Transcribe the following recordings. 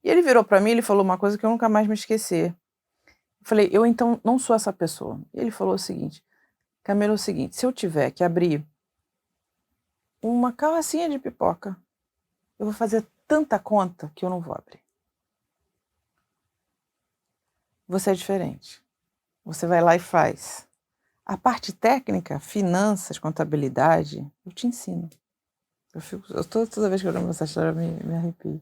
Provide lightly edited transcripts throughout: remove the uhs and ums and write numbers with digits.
E ele virou para mim, ele falou uma coisa que eu nunca mais me esqueci. Eu falei, eu então não sou essa pessoa. E ele falou o seguinte, Camila, é o seguinte, se eu tiver que abrir uma carrocinha de pipoca, eu vou fazer tanta conta que eu não vou abrir. Você é diferente. Você vai lá e faz. A parte técnica, finanças, contabilidade, eu te ensino. Toda vez que eu lembro essa história, eu me arrepio.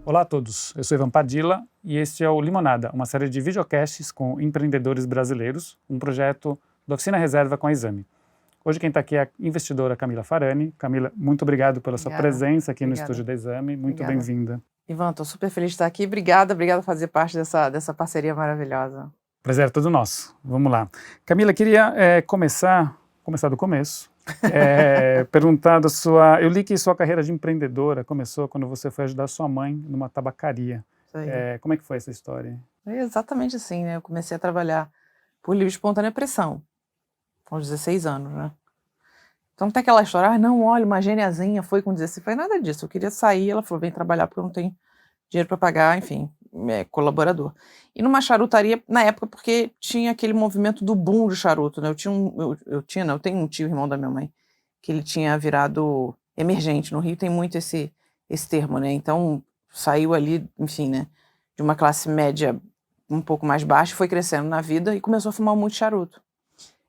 Olá a todos, eu sou Ivan Padilla e este é o Limonada, uma série de videocasts com empreendedores brasileiros, um projeto da Oficina Reserva com a Exame. Hoje quem está aqui é a investidora Camila Farani. Camila, muito obrigado pela sua presença aqui no estúdio da Exame, muito bem-vinda. Ivan, estou super feliz de estar aqui, obrigada por fazer parte dessa parceria maravilhosa. Prazer é todo nosso, vamos lá. Camila, queria começar do começo. Perguntar eu li que sua carreira de empreendedora começou quando você foi ajudar sua mãe numa tabacaria. Como é que foi essa história? É exatamente assim, né? Eu comecei a trabalhar por livre e espontânea pressão, aos 16 anos, né? Então não tem aquela história, não, olha, uma geniazinha foi com 16, foi nada disso, eu queria sair, ela falou, vem trabalhar porque eu não tenho dinheiro para pagar, enfim, colaborador. E numa charutaria, na época, porque tinha aquele movimento do boom de charuto, né? Eu tenho um tio, irmão da minha mãe, que ele tinha virado emergente. No Rio tem muito esse termo, né? Então, saiu ali, enfim, né? De uma classe média um pouco mais baixa, foi crescendo na vida e começou a fumar muito charuto.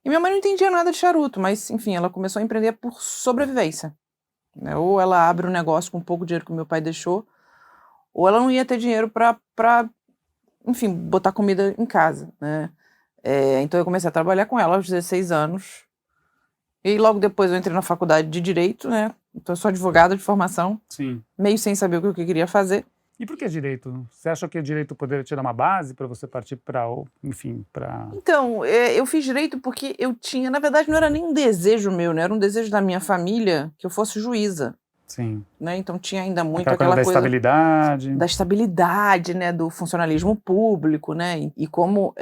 E minha mãe não entendia nada de charuto, mas, enfim, ela começou a empreender por sobrevivência, né? Ou ela abre um negócio com um pouco dinheiro que o meu pai deixou, ou ela não ia ter dinheiro para, enfim, botar comida em casa, né? Então eu comecei a trabalhar com ela aos 16 anos. E logo depois eu entrei na faculdade de Direito, né? Então eu sou advogada de formação. Sim. Meio sem saber o que eu queria fazer. E por que Direito? Você acha que o Direito poderia te dar uma base para você partir para, enfim, para... Então, eu fiz Direito porque eu tinha, na verdade não era nem um desejo meu, né? Era um desejo da minha família que eu fosse juíza. Sim. Né? Então tinha ainda muito aquela coisa da estabilidade, né, do funcionalismo público, né, e como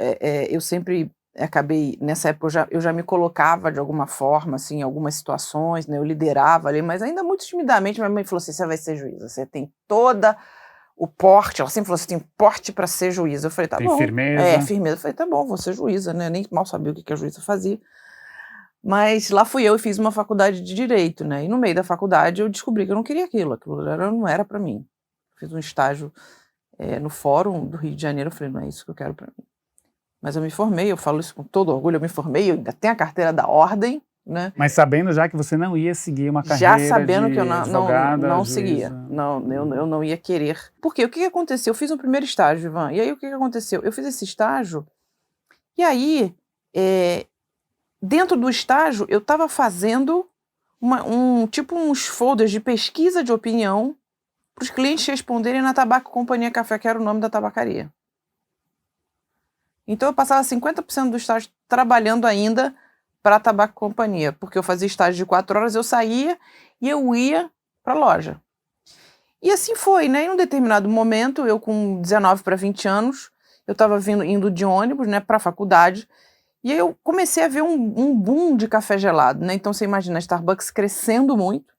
eu sempre acabei, nessa época eu já me colocava de alguma forma, assim, em algumas situações, né, eu liderava ali, mas ainda muito timidamente. Minha mãe falou assim, você vai ser juíza, você tem toda o porte, ela sempre falou, você tem porte para ser juíza. Eu falei, tá bom. Tem firmeza. Firmeza. Eu falei, tá bom, vou ser juíza, né, nem mal sabia o que a juíza fazia. Mas lá fui eu e fiz uma faculdade de Direito, né? E no meio da faculdade eu descobri que eu não queria aquilo não era para mim. Fiz um estágio no Fórum do Rio de Janeiro, eu falei, não é isso que eu quero para mim. Mas eu me formei, eu falo isso com todo orgulho, eu me formei, eu ainda tenho a carteira da ordem, né? Mas sabendo já que você não ia seguir uma carreira já sabendo de que eu não seguia, eu não ia querer. Porque o que aconteceu? Eu fiz um primeiro estágio, Ivan, e aí o que aconteceu? Eu fiz esse estágio, e aí... dentro do estágio, eu estava fazendo uns folders de pesquisa de opinião para os clientes responderem na Tabaco Companhia Café, que era o nome da tabacaria. Então eu passava 50% do estágio trabalhando ainda para a Tabaco Companhia, porque eu fazia estágio de 4 horas, eu saía e eu ia para a loja. E assim foi, né? Em um determinado momento, eu com 19 para 20 anos, eu estava indo de ônibus, né, para a faculdade. E aí eu comecei a ver um boom de café gelado, né? Então você imagina a Starbucks crescendo muito.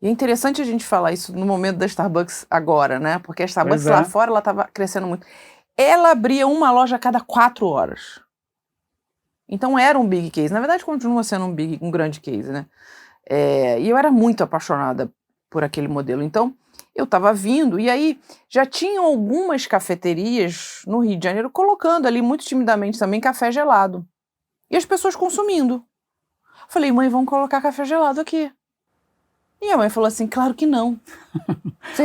E é interessante a gente falar isso no momento da Starbucks agora, né? Porque a Starbucks lá fora, ela estava crescendo muito. Ela abria uma loja a cada 4 horas. Então era um big case. Na verdade, continua sendo um grande case, né? E eu era muito apaixonada por aquele modelo. Então, eu estava vindo, e aí já tinham algumas cafeterias no Rio de Janeiro colocando ali, muito timidamente também, café gelado. E as pessoas consumindo. Falei, mãe, vamos colocar café gelado aqui. E a mãe falou assim, claro que não.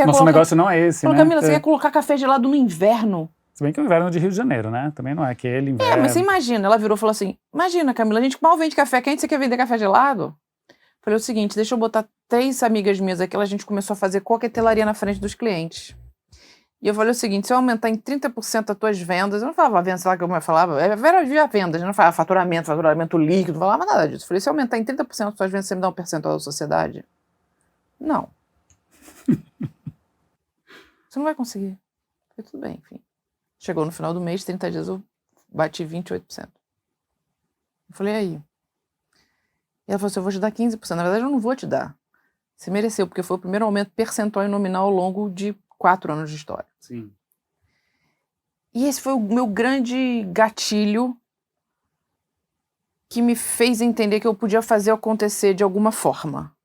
Nosso negócio não é esse, né? Camila, você quer colocar café gelado no inverno? Se bem que o inverno é de Rio de Janeiro, né? Também não é aquele inverno. Mas você imagina, ela virou e falou assim, imagina, Camila, a gente mal vende café quente, você quer vender café gelado? Falei o seguinte, deixa eu botar 3 amigas minhas aqui, a gente começou a fazer coquetelaria na frente dos clientes. E eu falei o seguinte, se eu aumentar em 30% as tuas vendas, eu não falava vendas, sei lá que eu falava, via vendas, eu não falava faturamento líquido, não falava nada disso. Eu falei, se eu aumentar em 30% as tuas vendas, você me dá um percentual da sociedade? Não. Você não vai conseguir. Foi tudo bem, enfim. Chegou no final do mês, 30 dias, eu bati 28%. Eu falei, aí? E ela falou assim, eu vou te dar 15%. Na verdade, eu não vou te dar. Você mereceu, porque foi o primeiro aumento percentual e nominal ao longo de 4 anos de história. Sim. E esse foi o meu grande gatilho que me fez entender que eu podia fazer acontecer de alguma forma.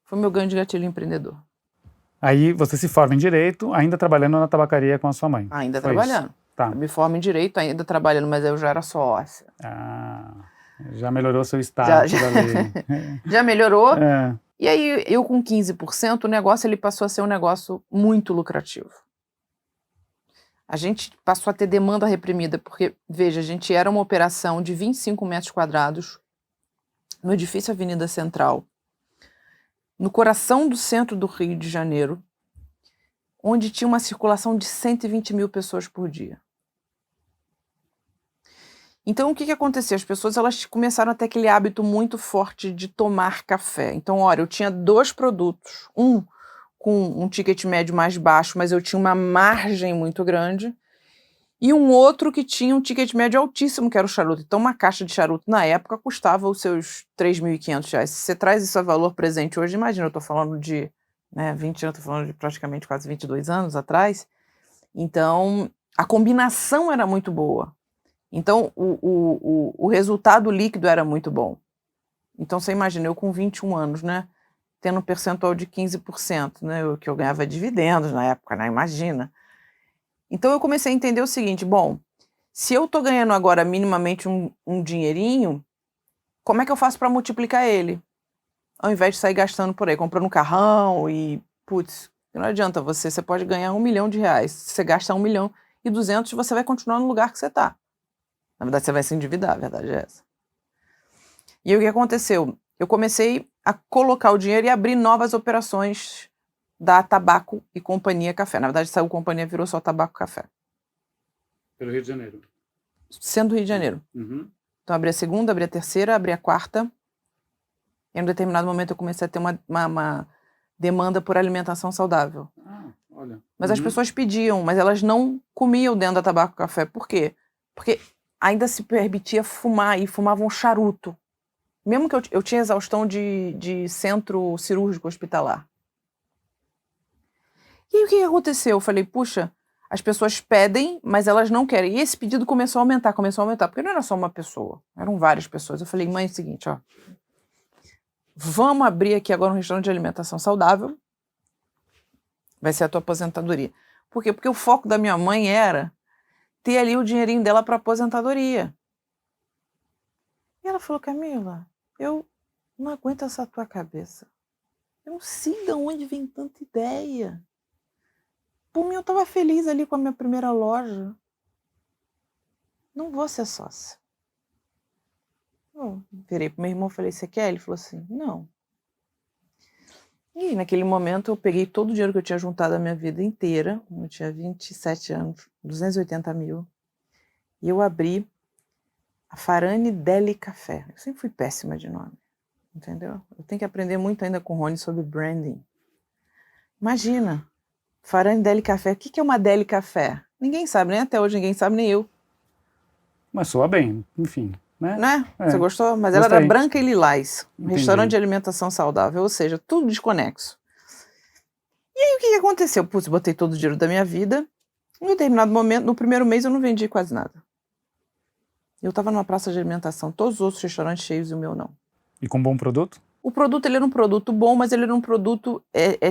Foi o meu grande gatilho empreendedor. Aí você se forma em Direito, ainda trabalhando na tabacaria com a sua mãe. Ainda Foi trabalhando. Isso? Tá. Eu me formo em Direito, ainda trabalhando, mas eu já era sócia. Ah, já melhorou seu status ali. Já melhorou. É. E aí, eu com 15%, o negócio ele passou a ser um negócio muito lucrativo. A gente passou a ter demanda reprimida, porque, veja, a gente era uma operação de 25 metros quadrados, no edifício Avenida Central, no coração do centro do Rio de Janeiro, onde tinha uma circulação de 120 mil pessoas por dia. Então, o que aconteceu? As pessoas elas começaram a ter aquele hábito muito forte de tomar café. Então, olha, eu tinha 2 produtos, um com um ticket médio mais baixo, mas eu tinha uma margem muito grande, e um outro que tinha um ticket médio altíssimo, que era o charuto. Então, uma caixa de charuto, na época, custava os seus R$3.500. Se você traz isso a valor presente hoje, imagina, eu estou falando de 20 anos, estou falando de praticamente quase 22 anos atrás. Então, a combinação era muito boa. Então, o resultado líquido era muito bom. Então, você imagina, eu com 21 anos, né, tendo um percentual de 15%, né, que eu ganhava dividendos na época, né, imagina. Então, eu comecei a entender o seguinte, bom, se eu estou ganhando agora minimamente um dinheirinho, como é que eu faço para multiplicar ele? Ao invés de sair gastando por aí, comprando um carrão e, putz, não adianta você pode ganhar R$1 milhão, se você gasta 1.200.000, você vai continuar no lugar que você está. Na verdade, você vai se endividar, a verdade é essa. E aí, o que aconteceu? Eu comecei a colocar o dinheiro e abrir novas operações da Tabaco e Companhia Café. Na verdade, saiu Companhia, virou só Tabaco Café. Pelo Rio de Janeiro. Sendo Rio de Janeiro. Uhum. Então, abri a segunda, abri a terceira, abri a quarta. E em um determinado momento eu comecei a ter uma demanda por alimentação saudável. Ah, olha. Mas as pessoas pediam, mas elas não comiam dentro da Tabaco Café. Por quê? Porque ainda se permitia fumar e fumavam charuto. Mesmo que eu tinha exaustão de centro cirúrgico hospitalar. E aí o que aconteceu? Eu falei, puxa, as pessoas pedem, mas elas não querem. E esse pedido começou a aumentar, porque não era só uma pessoa, eram várias pessoas. Eu falei, mãe, é o seguinte, ó, vamos abrir aqui agora um restaurante de alimentação saudável, vai ser a tua aposentadoria. Por quê? Porque o foco da minha mãe era ter ali o dinheirinho dela para aposentadoria. E ela falou, Camila, eu não aguento essa tua cabeça. Eu não sei de onde vem tanta ideia. Por mim, eu estava feliz ali com a minha primeira loja. Não vou ser sócia. Eu virei pro meu irmão e falei, você quer? Ele falou assim, não. E naquele momento eu peguei todo o dinheiro que eu tinha juntado a minha vida inteira, eu tinha 27 anos, 280 mil, e eu abri a Farane Deli Café. Eu sempre fui péssima de nome, entendeu? Eu tenho que aprender muito ainda com o Rony sobre branding. Imagina, Farane Deli Café. O que é uma Deli Café? Ninguém sabe, nem até hoje ninguém sabe, nem eu. Mas soa bem, enfim, né? Né? É. Você gostou? Mas Gostei. ela era branca e lilás. Um Entendi. restaurante de alimentação saudável, ou seja, tudo desconexo. E aí o que aconteceu? Putz, botei todo o dinheiro da minha vida. Em um determinado momento, no primeiro mês eu não vendi quase nada. Eu estava numa praça de alimentação, todos os outros restaurantes cheios e o meu não. E com bom produto? O produto, ele era um produto bom, mas ele era um produto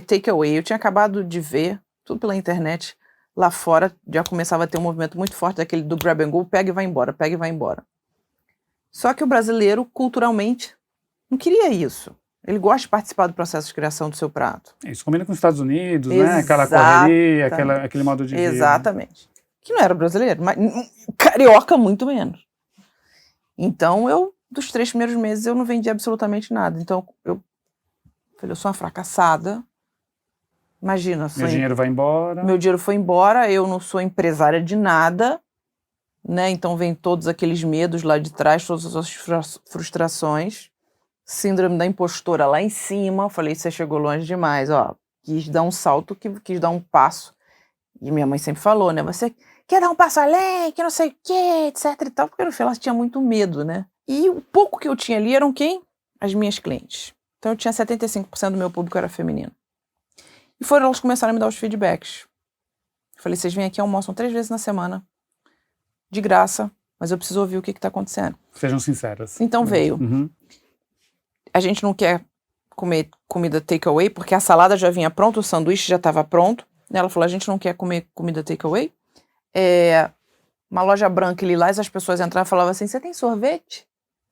take away. Eu tinha acabado de ver, tudo pela internet, lá fora já começava a ter um movimento muito forte daquele do grab and go, pega e vai embora, pega e vai embora. Só que o brasileiro, culturalmente, não queria isso. Ele gosta de participar do processo de criação do seu prato. Isso combina com os Estados Unidos, né? Aquela correria, aquele modo de vida. Exatamente. Que não era brasileiro, mas carioca muito menos. Então, dos 3 primeiros meses, eu não vendi absolutamente nada. Então, eu falei, eu sou uma fracassada. Imagina. Meu dinheiro vai embora. Meu dinheiro foi embora, eu não sou empresária de nada, né? Então, vem todos aqueles medos lá de trás, todas as frustrações. síndrome da impostora lá em cima. Eu falei, você chegou longe demais, ó. Quis dar um salto, quis dar um passo. E minha mãe sempre falou, né? Você quer dar um passo além, que não sei o quê, etc e tal. Porque no final ela tinha muito medo, né? E o pouco que eu tinha ali eram quem? As minhas clientes. Então eu tinha 75% do meu público era feminino. E foram elas que começaram a me dar os feedbacks. Eu falei, vocês vêm aqui, almoçam 3 vezes na semana, de graça, mas eu preciso ouvir o que está acontecendo. Sejam sinceras. Então veio. A gente não quer comer comida takeaway, porque a salada já vinha pronta, o sanduíche já estava pronto. Ela falou, a gente não quer comer comida takeaway. Uma loja branca e lilás, as pessoas entravam e falavam assim, você tem sorvete?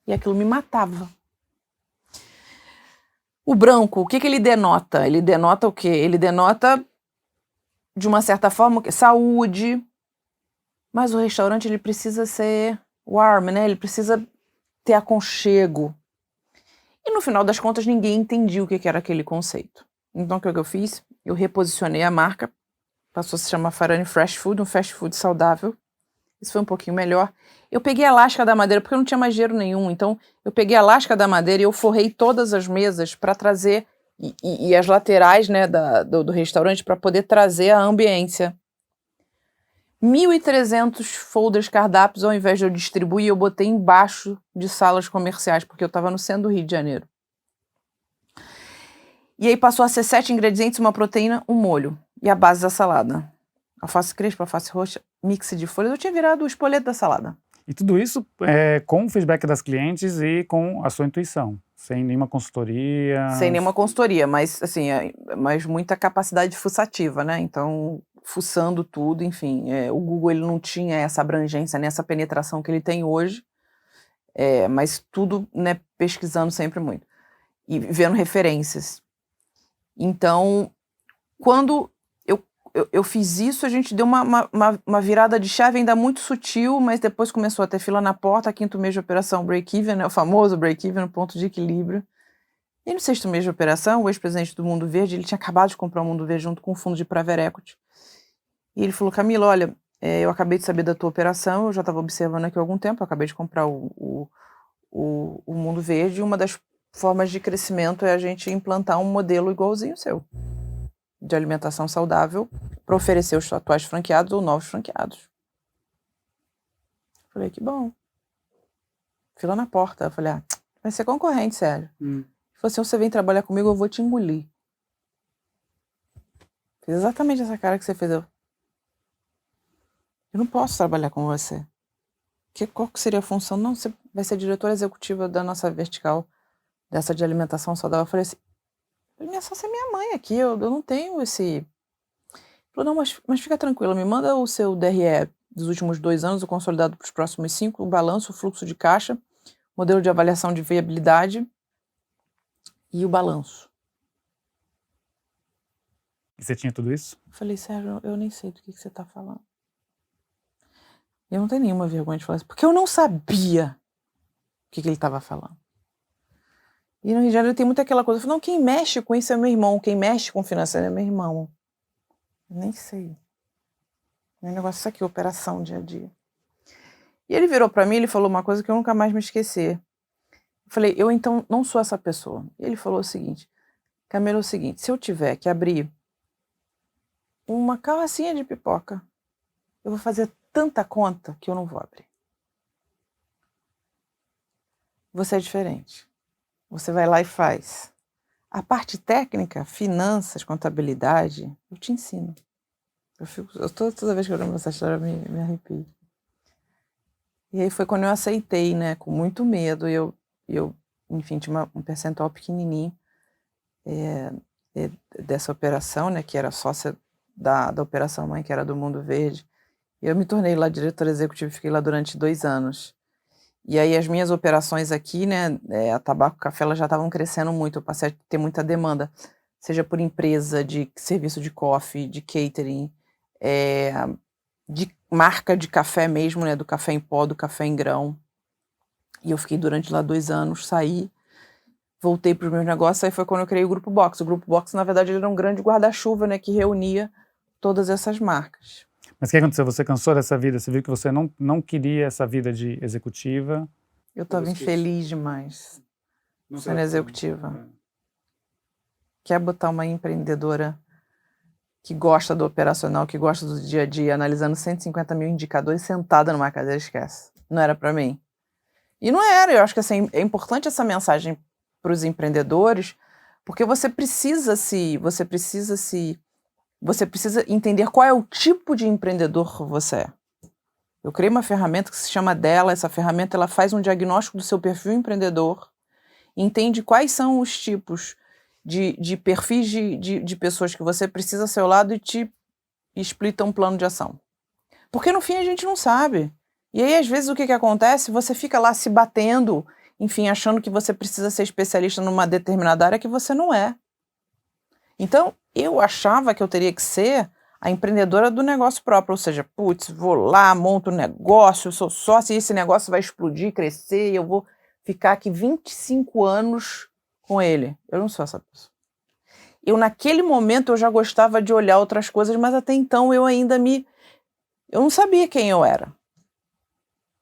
E aquilo me matava. O branco, o que ele denota? Ele denota o quê? Ele denota, de uma certa forma, saúde. Mas o restaurante, ele precisa ser warm, né? Ele precisa ter aconchego. E no final das contas, ninguém entendia o que era aquele conceito. Então, o que eu fiz? Eu reposicionei a marca, passou a se chamar Farane Fresh Food, um fast food saudável. Isso foi um pouquinho melhor. Eu peguei a lasca da madeira, porque eu não tinha mais dinheiro nenhum. Então, eu peguei a lasca da madeira e eu forrei todas as mesas para trazer, e as laterais, né, do restaurante, para poder trazer a ambiência. 1.300 folders cardápios, ao invés de eu distribuir, eu botei embaixo de salas comerciais, porque eu estava no centro do Rio de Janeiro. E aí passou a ser 7 ingredientes, uma proteína, um molho. E a base da salada. Alface crespa, alface roxa, mix de folhas. Eu tinha virado o espoleto da salada. E tudo isso com o feedback das clientes e com a sua intuição, sem nenhuma consultoria? Sem nenhuma consultoria, mas assim, mas muita capacidade fuçativa, né? Então, fuçando tudo, enfim. O Google, ele não tinha essa abrangência, né, essa penetração que ele tem hoje, mas tudo, né, pesquisando sempre muito. E vendo referências. Então, quando eu fiz isso, a gente deu uma virada de chave ainda muito sutil, mas depois começou a ter fila na porta, 5º mês de operação, break-even, né, o famoso break-even, ponto de equilíbrio. E no 6º mês de operação, o ex-presidente do Mundo Verde, ele tinha acabado de comprar o Mundo Verde junto com o fundo de Private Equity. E ele falou, Camila, olha, eu acabei de saber da tua operação, eu já estava observando aqui há algum tempo, eu acabei de comprar o Mundo Verde, e uma das formas de crescimento é a gente implantar um modelo igualzinho ao seu, de alimentação saudável, para oferecer os atuais franqueados ou novos franqueados. Falei, que bom. Fila na porta. Eu falei, vai ser concorrente, sério. Ele falou assim, você vem trabalhar comigo, eu vou te engolir. Fiz exatamente essa cara que você fez. Eu não posso trabalhar com você. Qual que seria a função? Não, você vai ser diretora executiva da nossa vertical, dessa de alimentação saudável. Eu falei assim, minha sócia é minha mãe aqui, eu não tenho esse... Ele falou, não, mas fica tranquila, me manda o seu DRE dos últimos 2 anos, o consolidado para os próximos 5, o balanço, o fluxo de caixa, modelo de avaliação de viabilidade e o balanço. E você tinha tudo isso? Eu falei, Sérgio, eu nem sei do que você está falando. Eu não tenho nenhuma vergonha de falar isso, porque eu não sabia o que ele estava falando. E no Rio de Janeiro tem muito aquela coisa, eu falei, não, quem mexe com isso é meu irmão, quem mexe com financeiro é meu irmão. Eu nem sei. Meu negócio é isso aqui, operação, dia a dia. E ele virou pra mim, ele falou uma coisa que eu nunca mais me esquecer. Eu falei, eu então não sou essa pessoa. E ele falou o seguinte, Camila, é o seguinte, se eu tiver que abrir uma carrocinha de pipoca, eu vou fazer tanta conta que eu não vou abrir. Você é diferente. Você vai lá e faz. A parte técnica, finanças, contabilidade, eu te ensino. Toda vez que eu lembro essa história, eu me arrepio. E aí foi quando eu aceitei, né, com muito medo. Eu enfim, tinha um percentual pequenininho dessa operação, né, que era sócia da operação mãe, que era do Mundo Verde. E eu me tornei lá diretora executiva e fiquei lá durante 2 anos. E aí as minhas operações aqui, né, a tabaco e café, elas já estavam crescendo muito, eu passei a ter muita demanda, seja por empresa de serviço de coffee, de catering, de marca de café mesmo, né, do café em pó, do café em grão. E eu fiquei durante lá 2 anos, saí, voltei para os meus negócios, aí foi quando eu criei o Grupo Box. O Grupo Box, na verdade, ele era um grande guarda-chuva, né, que reunia todas essas marcas. Mas o que aconteceu? Você cansou dessa vida? Você viu que você não queria essa vida de executiva? Eu estava infeliz demais. cena executiva. Quer botar uma empreendedora que gosta do operacional, que gosta do dia a dia, analisando 150 mil indicadores, sentada numa cadeira, esquece. Não era para mim. E não era, eu acho que assim, é importante essa mensagem para os empreendedores, porque você precisa entender qual é o tipo de empreendedor que você é. Eu criei uma ferramenta que se chama Dela, essa ferramenta ela faz um diagnóstico do seu perfil empreendedor, entende quais são os tipos de perfis de pessoas que você precisa ao seu lado e te explica um plano de ação. Porque no fim a gente não sabe. E aí às vezes o que acontece? Você fica lá se batendo, enfim, achando que você precisa ser especialista numa determinada área que você não é. Então eu achava que eu teria que ser a empreendedora do negócio próprio, ou seja, putz, vou lá, monto um negócio, sou sócia e esse negócio vai explodir, crescer e eu vou ficar aqui 25 anos com ele. Eu não sou essa pessoa. Naquele momento, eu já gostava de olhar outras coisas, mas até então eu não sabia quem eu era.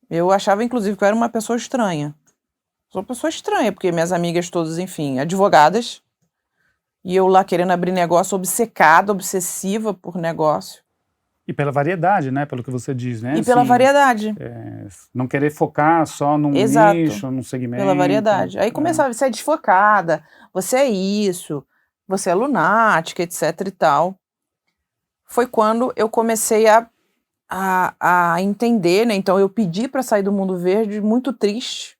Eu achava, inclusive, que eu era uma pessoa estranha. Sou uma pessoa estranha, porque minhas amigas todas, enfim, advogadas, e eu lá querendo abrir negócio, obcecada, obsessiva por negócio. E pela variedade, né? Pelo que você diz, né? E pela variedade. Não querer focar só num nicho, num segmento. Pela variedade. Aí começava, você é desfocada, você é isso, você é lunática, etc e tal. Foi quando eu comecei a entender, né? Então eu pedi para sair do mundo verde, muito triste,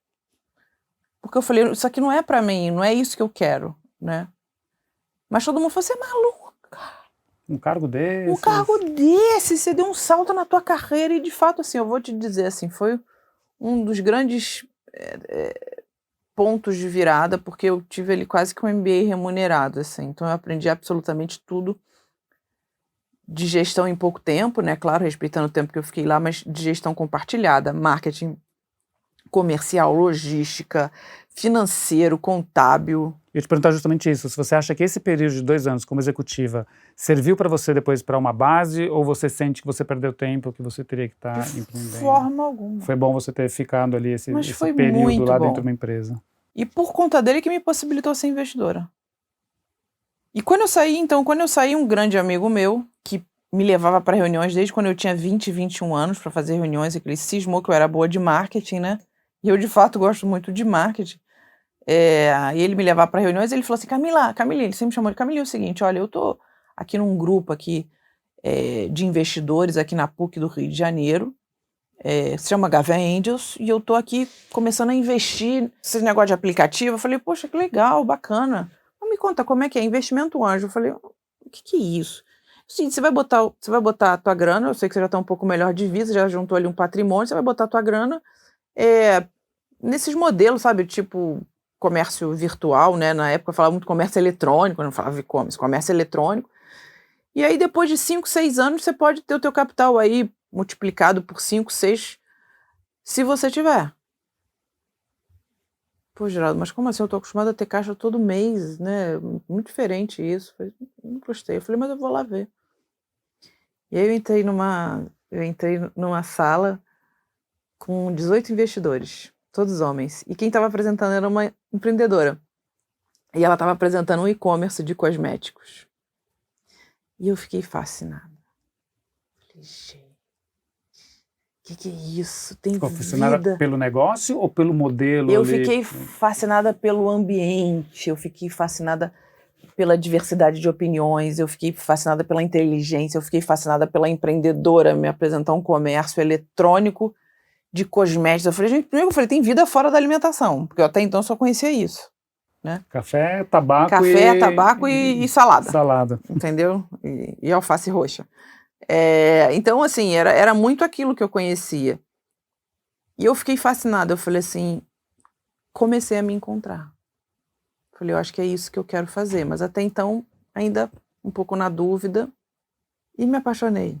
porque eu falei, isso aqui não é para mim, não é isso que eu quero, né? Mas todo mundo falou, você é maluca. Um cargo desse? Um cargo desse, você deu um salto na tua carreira e de fato, assim, eu vou te dizer, assim, foi um dos grandes pontos de virada, porque eu tive ali quase que um MBA remunerado, assim, então eu aprendi absolutamente tudo de gestão em pouco tempo, né, claro, respeitando o tempo que eu fiquei lá, mas de gestão compartilhada, marketing comercial, logística, financeiro, contábil. Eu ia te perguntar justamente isso, se você acha que esse período de 2 anos como executiva serviu para você depois para uma base, ou você sente que você perdeu tempo, que você teria que estar empreendendo? De forma alguma. Foi bom você ter ficado ali esse período lá dentro de uma empresa. E por conta dele que me possibilitou ser investidora. E quando eu saí, um grande amigo meu, que me levava para reuniões desde quando eu tinha 20, 21 anos, para fazer reuniões, ele cismou que eu era boa de marketing, né? E eu, de fato, gosto muito de marketing. E ele me levava para reuniões e ele falou assim, Camila, ele sempre me chamou de Camila, é o seguinte, olha, eu tô aqui num grupo aqui de investidores aqui na PUC do Rio de Janeiro, se chama Gavin Angels, e eu tô aqui começando a investir nesse negócio de aplicativo. Eu falei, poxa, que legal, bacana. Mas me conta como é que é investimento anjo. Eu falei, o que é isso? Sim, você vai botar a tua grana, eu sei que você já tá um pouco melhor de vida, já juntou ali um patrimônio, você vai botar a tua grana nesses modelos, sabe, tipo comércio virtual, né, na época eu falava muito comércio eletrônico, eu não falava e-commerce, comércio eletrônico, e aí depois de 5, 6 anos você pode ter o teu capital aí multiplicado por 5, 6, se você tiver. Pô, Geraldo, mas como assim? Eu tô acostumada a ter caixa todo mês, né, muito diferente isso. Eu falei, não gostei, eu falei, mas eu vou lá ver. E aí eu entrei numa sala com 18 investidores, todos homens. E quem estava apresentando era uma empreendedora. E ela estava apresentando um e-commerce de cosméticos. E eu fiquei fascinada. Falei, gente, o que é isso? Tem vida. Fascinada pelo negócio ou pelo modelo? Eu fiquei fascinada pelo ambiente, eu fiquei fascinada pela diversidade de opiniões, eu fiquei fascinada pela inteligência, eu fiquei fascinada pela empreendedora me apresentar um comércio eletrônico de cosméticos. Eu falei, gente, primeiro eu falei, tem vida fora da alimentação, porque eu até então só conhecia isso, né? Café, tabaco e salada. Salada. Entendeu? E alface roxa. Então, assim, era muito aquilo que eu conhecia. E eu fiquei fascinada, eu falei assim, comecei a me encontrar. Falei, eu acho que é isso que eu quero fazer, mas até então, ainda um pouco na dúvida, e me apaixonei.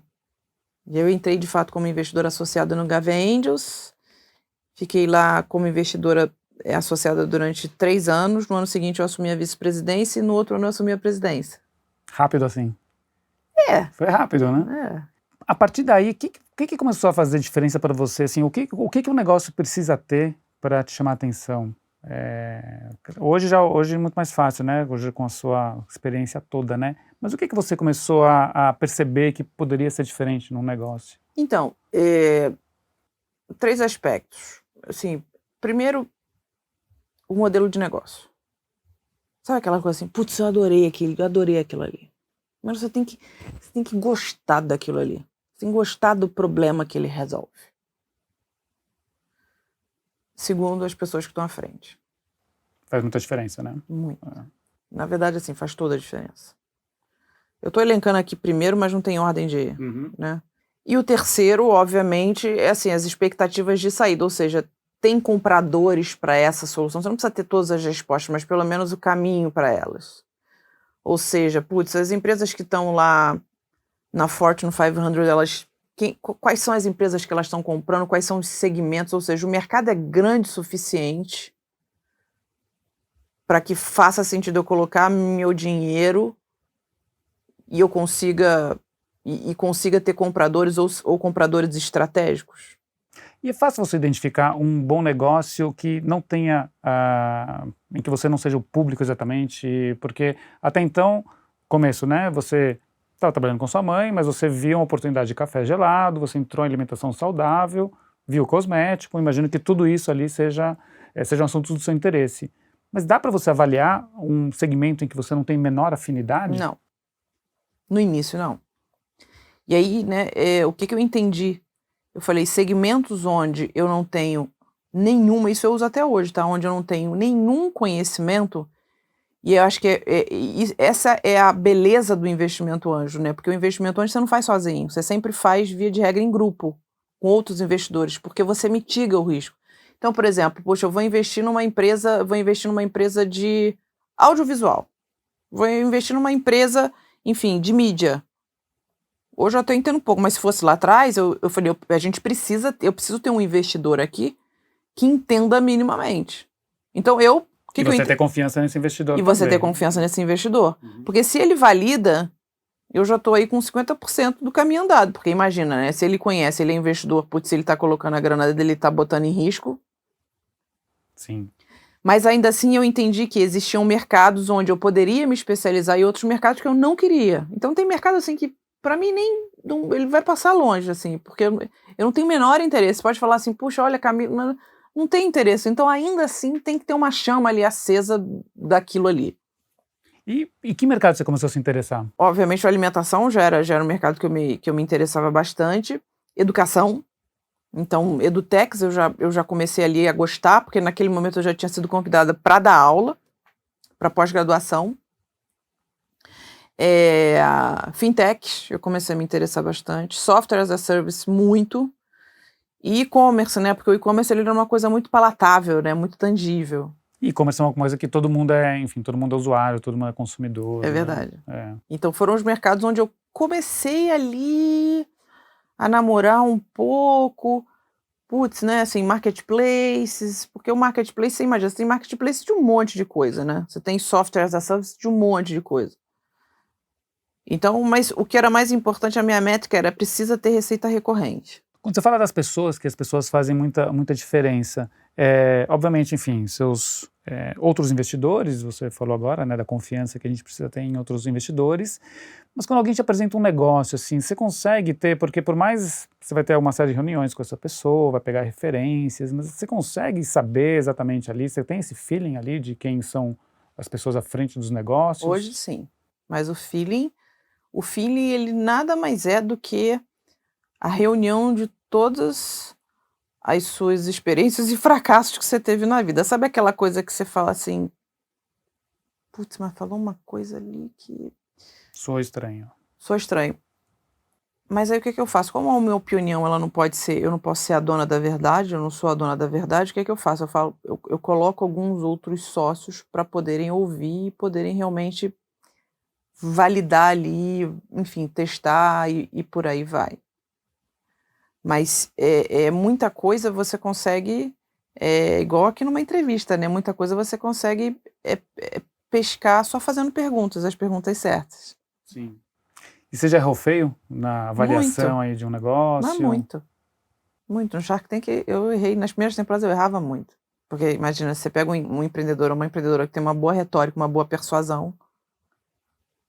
E eu entrei, de fato, como investidora associada no Gavin Angels, fiquei lá como investidora associada durante 3 anos, no ano seguinte eu assumi a vice-presidência e no outro ano eu assumi a presidência. Rápido assim? Foi rápido, né? A partir daí, o que começou a fazer diferença para você? Assim, o que o negócio precisa ter para te chamar a atenção? Hoje é muito mais fácil, né? Hoje com a sua experiência toda, né? Mas o que você começou a perceber que poderia ser diferente num negócio? Então, 3 aspectos. Assim, primeiro, o modelo de negócio. Sabe aquela coisa assim, putz, eu adorei aquilo ali. Mas você tem que gostar daquilo ali. Você tem que gostar do problema que ele resolve. Segundo, as pessoas que estão à frente. Faz muita diferença, né? Muito. Na verdade, assim, faz toda a diferença. Eu estou elencando aqui primeiro, mas não tem ordem de... né? E o terceiro, obviamente, é assim, as expectativas de saída, ou seja, tem compradores para essa solução. Você não precisa ter todas as respostas, mas pelo menos o caminho para elas. Ou seja, putz, as empresas que estão lá na Fortune 500, elas... quais são as empresas que elas estão comprando, quais são os segmentos, ou seja, o mercado é grande o suficiente para que faça sentido eu colocar meu dinheiro e eu consiga ter compradores ou compradores estratégicos. E é fácil você identificar um bom negócio que não tenha, em que você não seja o público exatamente, porque até então, começo, né, você estava trabalhando com sua mãe, mas você viu uma oportunidade de café gelado, você entrou em alimentação saudável, viu cosmético, imagino que tudo isso ali seja um assunto do seu interesse. Mas dá para você avaliar um segmento em que você não tem menor afinidade? Não. No início, não. E aí, né, o que eu entendi? Eu falei, segmentos onde eu não tenho nenhuma, isso eu uso até hoje, tá? Onde eu não tenho nenhum conhecimento, e eu acho que essa é a beleza do investimento anjo, né? Porque o investimento anjo você não faz sozinho, você sempre faz, via de regra, em grupo, com outros investidores, porque você mitiga o risco. Então, por exemplo, poxa, eu vou investir numa empresa de audiovisual, vou investir numa empresa, enfim, de mídia. Hoje eu até entendo um pouco, mas se fosse lá atrás, eu falei, eu preciso ter um investidor aqui que entenda minimamente. Então você ter confiança nesse investidor E você também. ter confiança nesse investidor. Porque se ele valida, eu já estou aí com 50% do caminho andado. Porque imagina, né? Se ele conhece, ele é investidor, putz, se ele está colocando a grana dele, ele está botando em risco. Sim. Mas ainda assim eu entendi que existiam mercados onde eu poderia me especializar e outros mercados que eu não queria. Então tem mercado assim que para mim ele vai passar longe, assim, porque eu não tenho o menor interesse. Pode falar assim, puxa, olha, Camila, não tem interesse. Então ainda assim tem que ter uma chama ali acesa daquilo ali. E que mercado você começou a se interessar? Obviamente a alimentação já era um mercado que eu me interessava bastante. Educação. Então, Edutex eu já comecei ali a gostar, porque naquele momento eu já tinha sido convidada para dar aula, para pós-graduação. Fintech, eu comecei a me interessar bastante. Software as a Service, muito. E e-commerce, né? Porque o e-commerce ele era uma coisa muito palatável, né? Muito tangível. E-commerce é uma coisa que todo mundo é usuário, todo mundo é consumidor. É verdade. Né? Então foram os mercados onde eu comecei ali a namorar um pouco. Putz, né, assim, marketplaces, porque o marketplace, você imagina, você tem marketplace de um monte de coisa, né? Você tem software as a service de um monte de coisa. Então, mas o que era mais importante, a minha métrica era, precisa ter receita recorrente. Quando você fala das pessoas, que as pessoas fazem muita diferença, obviamente, enfim, seus outros investidores, você falou agora, né, da confiança que a gente precisa ter em outros investidores, mas quando alguém te apresenta um negócio, assim, você consegue ter, porque por mais você vai ter uma série de reuniões com essa pessoa, vai pegar referências, mas você consegue saber exatamente ali, você tem esse feeling ali de quem são as pessoas à frente dos negócios? Hoje sim, mas o feeling ele nada mais é do que a reunião de todas as suas experiências e fracassos que você teve na vida. Sabe aquela coisa que você fala assim, putz, mas falou uma coisa ali que... Sou estranho. Sou estranho. Mas aí o que eu faço? Como a minha opinião ela não pode ser, eu não posso ser a dona da verdade, eu não sou a dona da verdade, o que eu faço? Eu coloco alguns outros sócios para poderem ouvir e poderem realmente validar ali, enfim, testar e por aí vai. Mas muita coisa você consegue, igual aqui numa entrevista, né? Muita coisa você consegue pescar só fazendo perguntas, as perguntas certas. Sim. E você já errou feio na avaliação aí de um negócio? Mas muito. Muito. No Shark Tank eu errei, nas primeiras temporadas eu errava muito. Porque imagina, você pega um empreendedor ou uma empreendedora que tem uma boa retórica, uma boa persuasão.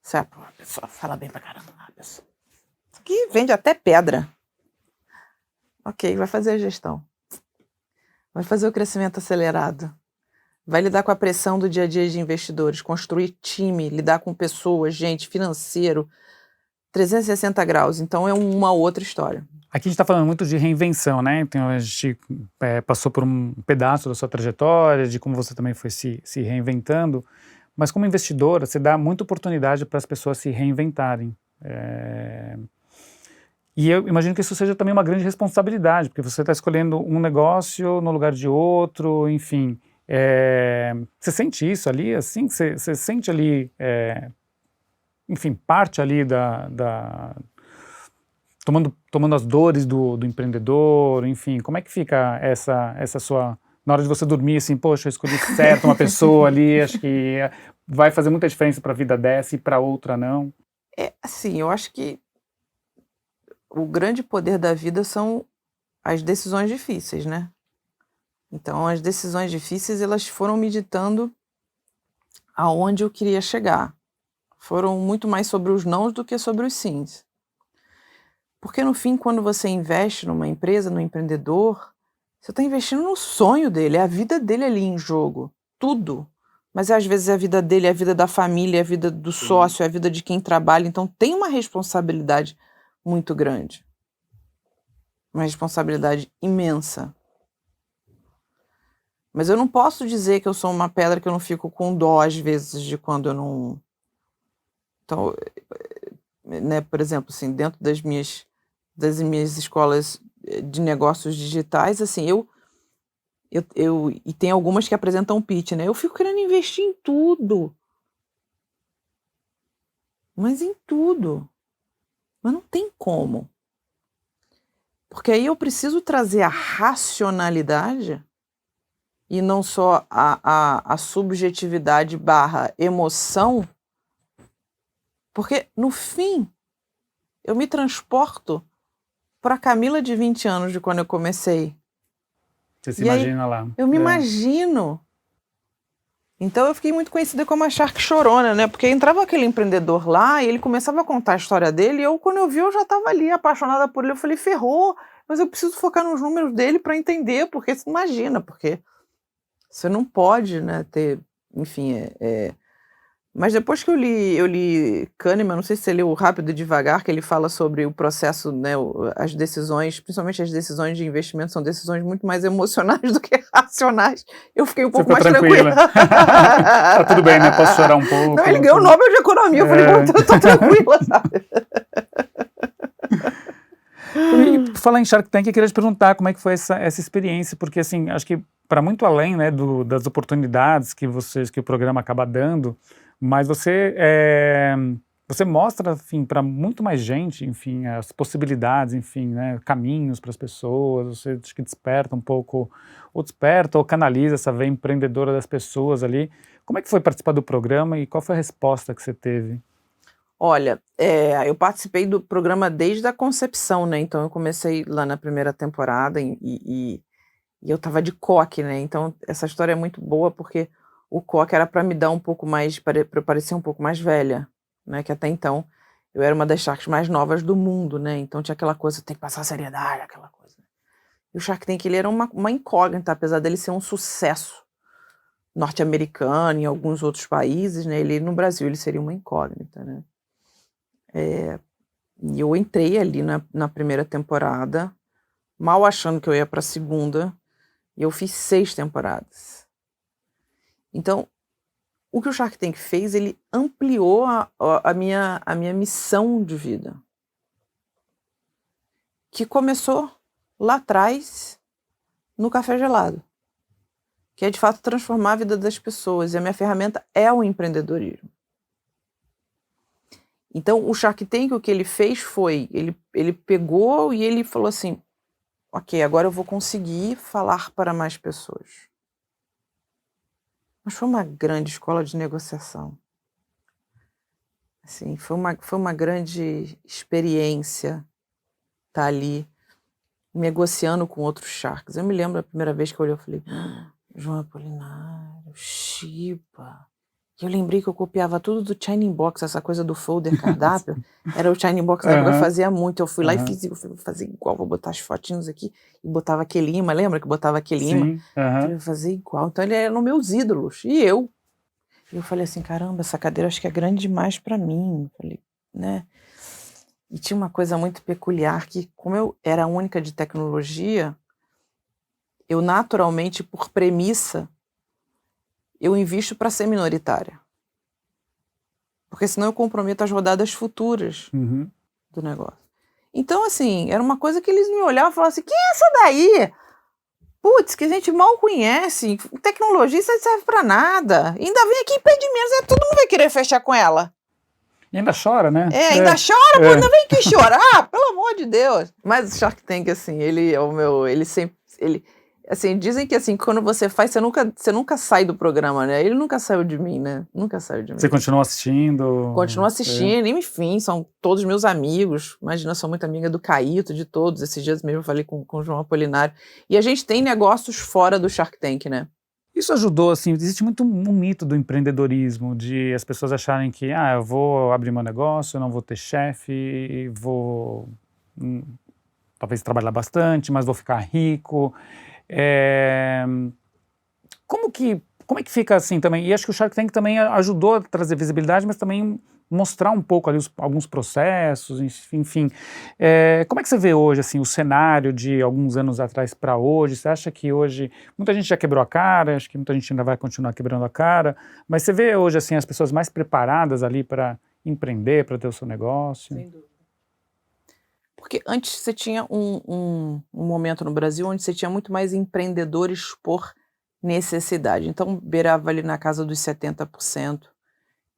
Certo? A pessoa fala bem pra caramba. Isso aqui vende até pedra. Ok, vai fazer a gestão. Vai fazer o crescimento acelerado. Vai lidar com a pressão do dia a dia de investidores, construir time, lidar com pessoas, gente, financeiro, 360 graus. Então é uma outra história. Aqui a gente está falando muito de reinvenção, né? Então a gente passou por um pedaço da sua trajetória, de como você também foi se reinventando, mas como investidora, você dá muita oportunidade para as pessoas se reinventarem. E eu imagino que isso seja também uma grande responsabilidade, porque você está escolhendo um negócio no lugar de outro, enfim. Você sente isso ali, assim? Você sente ali, enfim, parte ali tomando as dores do empreendedor, enfim, como é que fica essa sua... Na hora de você dormir, assim, poxa, eu escolhi certo uma pessoa ali, acho que vai fazer muita diferença para a vida dessa e para outra não? Assim, eu acho que o grande poder da vida são as decisões difíceis, né? Então, as decisões difíceis, elas foram me ditando aonde eu queria chegar. Foram muito mais sobre os nãos do que sobre os sims. Porque, no fim, quando você investe numa empresa, no empreendedor, você está investindo no sonho dele, é a vida dele ali em jogo. Tudo. Mas, às vezes, é a vida dele, é a vida da família, é a vida do sócio, é a vida de quem trabalha. Então, tem uma responsabilidade muito grande. Uma responsabilidade imensa. Mas eu não posso dizer que eu sou uma pedra que eu não fico com dó, às vezes, de quando eu não... Então, né, por exemplo, assim, dentro das minhas escolas de negócios digitais, assim, e tem algumas que apresentam pitch, né? Eu fico querendo investir em tudo. Mas em tudo. Mas não tem como. Porque aí eu preciso trazer a racionalidade e não só a subjetividade / emoção, porque, no fim, eu me transporto para a Camila de 20 anos, de quando eu comecei. Você se imagina lá. Eu me imagino. Então eu fiquei muito conhecida como a Shark Chorona, né? Porque entrava aquele empreendedor lá e ele começava a contar a história dele e quando eu vi, eu já estava ali, apaixonada por ele. Eu falei, ferrou, mas eu preciso focar nos números dele para entender, porque você imagina, porque você não pode, né, ter, enfim, Mas depois que eu li Kahneman, não sei se você leu Rápido e Devagar, que ele fala sobre o processo, né, as decisões, principalmente as decisões de investimento, são decisões muito mais emocionais do que racionais. Eu fiquei um pouco mais tranquila. Tá tudo bem, né? Posso chorar um pouco. Não, ele ganhou o Nobel de Economia, eu falei, eu tô tranquila, sabe? Por falar em Shark Tank, eu queria te perguntar como é que foi essa experiência, porque assim, acho que para muito além, né, das oportunidades que o programa acaba dando, mas você mostra, enfim, para muito mais gente, enfim, as possibilidades, enfim, né, caminhos para as pessoas, você acho que desperta um pouco, ou canaliza essa veia empreendedora das pessoas ali. Como é que foi participar do programa e qual foi a resposta que você teve? Olha, eu participei do programa desde a concepção, né? Então eu comecei lá na primeira temporada e eu tava de coque, né? Então essa história é muito boa porque o coque era para me dar um pouco mais, para eu parecer um pouco mais velha, né? Que até então eu era uma das Sharks mais novas do mundo, né? Então tinha aquela coisa, tem que passar seriedade, aquela coisa. E o Shark Tank, ele era uma incógnita, apesar dele ser um sucesso norte-americano e em alguns outros países, né? Ele no Brasil ele seria uma incógnita, né? E eu entrei ali na primeira temporada, mal achando que eu ia para a segunda, e eu fiz 6 temporadas. Então, o que o Shark Tank fez, ele ampliou a minha missão de vida, que começou lá atrás, no café gelado, que é de fato transformar a vida das pessoas, e a minha ferramenta é o empreendedorismo. Então, o Shark Tank, o que ele fez foi, ele pegou e ele falou assim, ok, agora eu vou conseguir falar para mais pessoas. Mas foi uma grande escola de negociação. Assim, foi uma grande experiência estar ali negociando com outros Sharks. Eu me lembro a primeira vez que eu olhei, eu falei, João Apolinário, Chiba. Eu lembrei que eu copiava tudo do Shining Box, essa coisa do folder cardápio. Era o Shining Box, na época eu fazia muito. Eu fui lá e fiz, eu falei, vou fazer igual, vou botar as fotinhos aqui. E botava aquele imã, lembra que botava aquele imã? Sim. Eu vou fazer igual. Então ele era nos meus ídolos, e eu. E eu falei assim, caramba, essa cadeira acho que é grande demais pra mim. Falei, né? E tinha uma coisa muito peculiar, que como eu era a única de tecnologia, eu naturalmente, por premissa, eu invisto para ser minoritária. Porque senão eu comprometo as rodadas futuras do negócio. Então, assim, era uma coisa que eles me olhavam e falavam assim, quem é essa daí? Putz, que a gente mal conhece, tecnologia isso não serve para nada. Ainda vem aqui e pede menos, todo mundo vai querer fechar com ela. E ainda chora, né? Ainda chora, pô, ainda vem aqui chorar, pelo amor de Deus. Mas o Shark Tank, assim, ele é o meu, ele sempre, assim, dizem que assim, quando você faz, você nunca sai do programa, né? Ele nunca saiu de mim, né? Nunca saiu de mim. Você continua assistindo? Continuo assistindo, enfim, são todos meus amigos. Imagina, eu sou muito amiga do Caíto, de todos. Esses dias mesmo eu falei com o João Apolinário. E a gente tem negócios fora do Shark Tank, né? Isso ajudou, assim, existe muito um mito do empreendedorismo, de as pessoas acharem que, eu vou abrir meu negócio, eu não vou ter chefe, vou talvez trabalhar bastante, mas vou ficar rico. Como é que fica assim também? E acho que o Shark Tank também ajudou a trazer visibilidade, mas também mostrar um pouco ali alguns processos, enfim. Como é que você vê hoje assim, o cenário de alguns anos atrás para hoje? Você acha que hoje, muita gente já quebrou a cara, acho que muita gente ainda vai continuar quebrando a cara, mas você vê hoje assim, as pessoas mais preparadas ali para empreender, para ter o seu negócio? Sem dúvida. Porque antes você tinha um momento no Brasil onde você tinha muito mais empreendedores por necessidade. Então, beirava ali na casa dos 70%.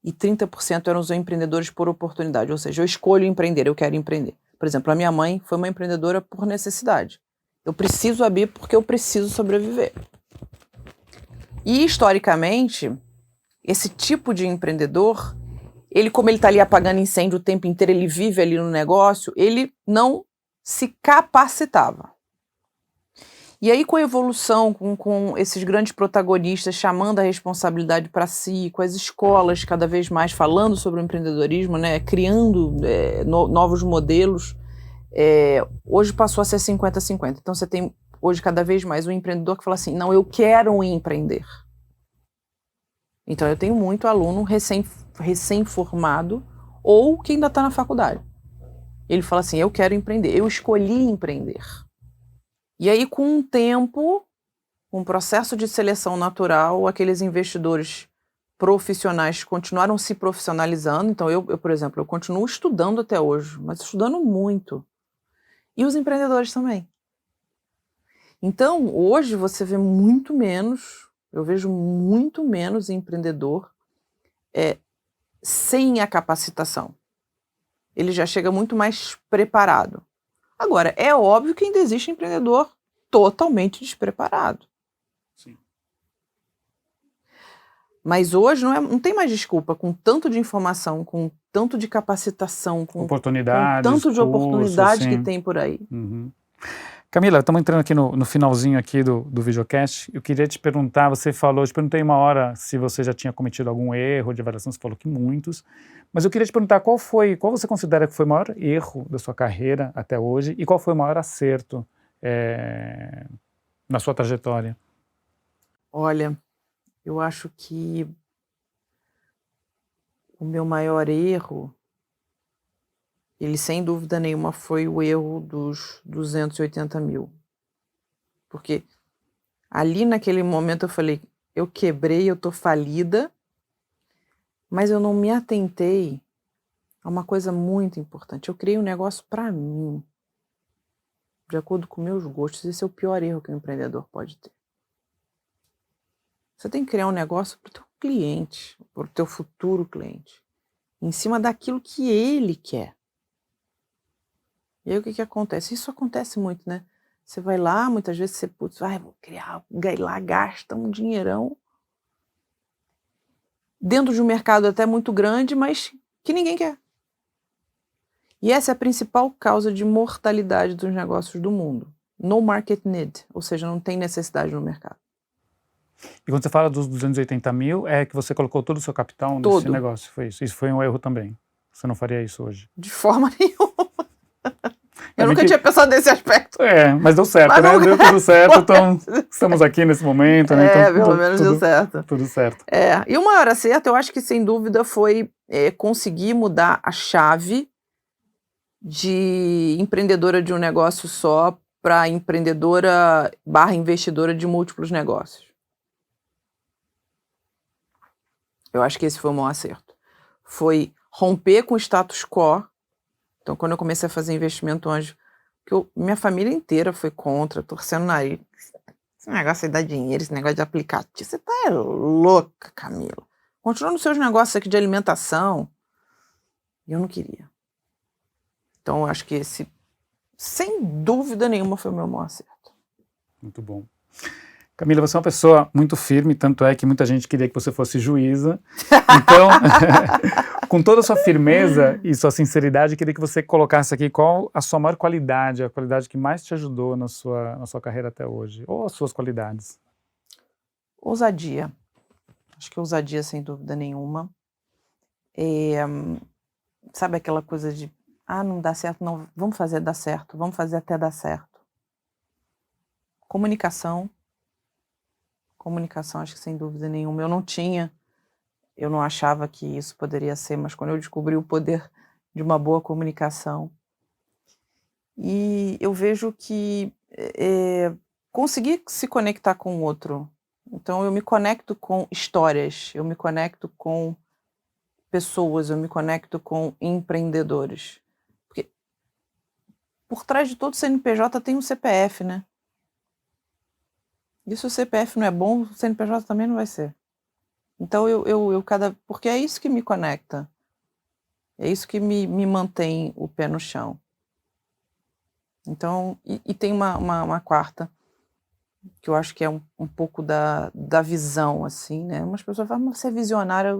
E 30% eram os empreendedores por oportunidade, ou seja, eu escolho empreender, eu quero empreender. Por exemplo, a minha mãe foi uma empreendedora por necessidade. Eu preciso abrir porque eu preciso sobreviver. E, historicamente, esse tipo de empreendedor, ele, como ele está ali apagando incêndio o tempo inteiro, ele vive ali no negócio, ele não se capacitava. E aí, com a evolução, com esses grandes protagonistas chamando a responsabilidade para si, com as escolas cada vez mais falando sobre o empreendedorismo, né, criando novos modelos, hoje passou a ser 50-50. Então, você tem hoje cada vez mais um empreendedor que fala assim, não, eu quero empreender. Então, eu tenho muito aluno recém-formado ou que ainda está na faculdade. Ele fala assim, eu quero empreender, eu escolhi empreender. E aí, com o tempo, com o processo de seleção natural, aqueles investidores profissionais continuaram se profissionalizando. Então, eu, por exemplo, eu continuo estudando até hoje, mas estudando muito. E os empreendedores também. Então, hoje você vê muito menos, eu vejo muito menos empreendedor sem a capacitação. Ele já chega muito mais preparado. Agora, é óbvio que ainda existe empreendedor totalmente despreparado. Sim. Mas hoje não tem mais desculpa, com tanto de informação, com tanto de capacitação, com tanto de oportunidade que tem por aí. Uhum. Camila, estamos entrando aqui no finalzinho aqui do videocast. Eu queria te perguntar, te perguntei uma hora se você já tinha cometido algum erro de avaliação, você falou que muitos, mas eu queria te perguntar qual você considera que foi o maior erro da sua carreira até hoje e qual foi o maior acerto na sua trajetória? Olha, eu acho que o meu maior erro, ele sem dúvida nenhuma foi o erro dos 280 mil. Porque ali naquele momento eu falei, eu quebrei, eu tô falida, mas eu não me atentei a uma coisa muito importante. Eu criei um negócio para mim, de acordo com meus gostos. Esse é o pior erro que um empreendedor pode ter. Você tem que criar um negócio para o teu cliente, para o teu futuro cliente, em cima daquilo que ele quer. E aí o que acontece? Isso acontece muito, né? Você vai lá, muitas vezes você, vou criar, lá gasta um dinheirão dentro de um mercado até muito grande, mas que ninguém quer. E essa é a principal causa de mortalidade dos negócios do mundo. No market need, ou seja, não tem necessidade no mercado. E quando você fala dos 280 mil, é que você colocou todo o seu capital nesse Todo. negócio, foi isso? Isso foi um erro também? Você não faria isso hoje? De forma nenhuma. Eu Ainda nunca que- tinha pensado nesse aspecto. Mas deu certo, Mas né? não- Deu tudo certo, então estamos aqui nesse momento, né? Então, Pelo menos deu certo. tudo certo. E o maior acerto, eu acho que sem dúvida foi conseguir mudar a chave de empreendedora de um negócio só para empreendedora / investidora de múltiplos negócios. Eu acho que esse foi o maior acerto. Foi romper com o status quo. Então, quando eu comecei a fazer investimento anjo, minha família inteira foi contra, torcendo o nariz. Esse negócio aí dá dinheiro, esse negócio de aplicativo. Você tá louca, Camila. Continua nos seus negócios aqui de alimentação. E eu não queria. Então, eu acho que esse, sem dúvida nenhuma, foi o meu maior acerto. Muito bom. Camila, você é uma pessoa muito firme, tanto é que muita gente queria que você fosse juíza. Então, com toda a sua firmeza e sua sinceridade, queria que você colocasse aqui qual a sua maior qualidade, a qualidade que mais te ajudou na sua carreira até hoje, ou as suas qualidades. Ousadia. Acho que ousadia, sem dúvida nenhuma. Sabe aquela coisa de, não dá certo, não, vamos fazer dar certo, vamos fazer até dar certo. Comunicação, acho que sem dúvida nenhuma. Eu não achava que isso poderia ser, mas quando eu descobri o poder de uma boa comunicação, e eu vejo que conseguir se conectar com o outro. Então eu me conecto com histórias, eu me conecto com pessoas, eu me conecto com empreendedores. Porque por trás de todo CNPJ tem um CPF, né? E se o CPF não é bom, o CNPJ também não vai ser. Então porque é isso que me conecta. É isso que me mantém o pé no chão. Então, e tem uma quarta, que eu acho que é um pouco da visão, assim, né? Umas pessoas falam, você é visionária.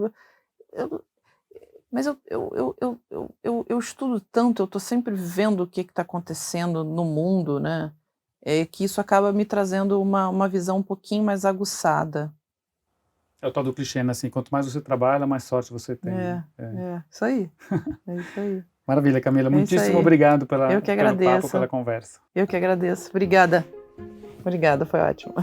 Mas eu estudo tanto, eu estou sempre vendo o que está acontecendo no mundo, né? Que isso acaba me trazendo uma visão um pouquinho mais aguçada. É o tal do clichê, né? Assim, quanto mais você trabalha, mais sorte você tem. Isso aí. É isso aí. Maravilha, Camila. É isso Muitíssimo aí. obrigado Eu que pelo papo, agradeço. pela conversa. Eu que agradeço. Obrigada. Obrigada, foi ótimo.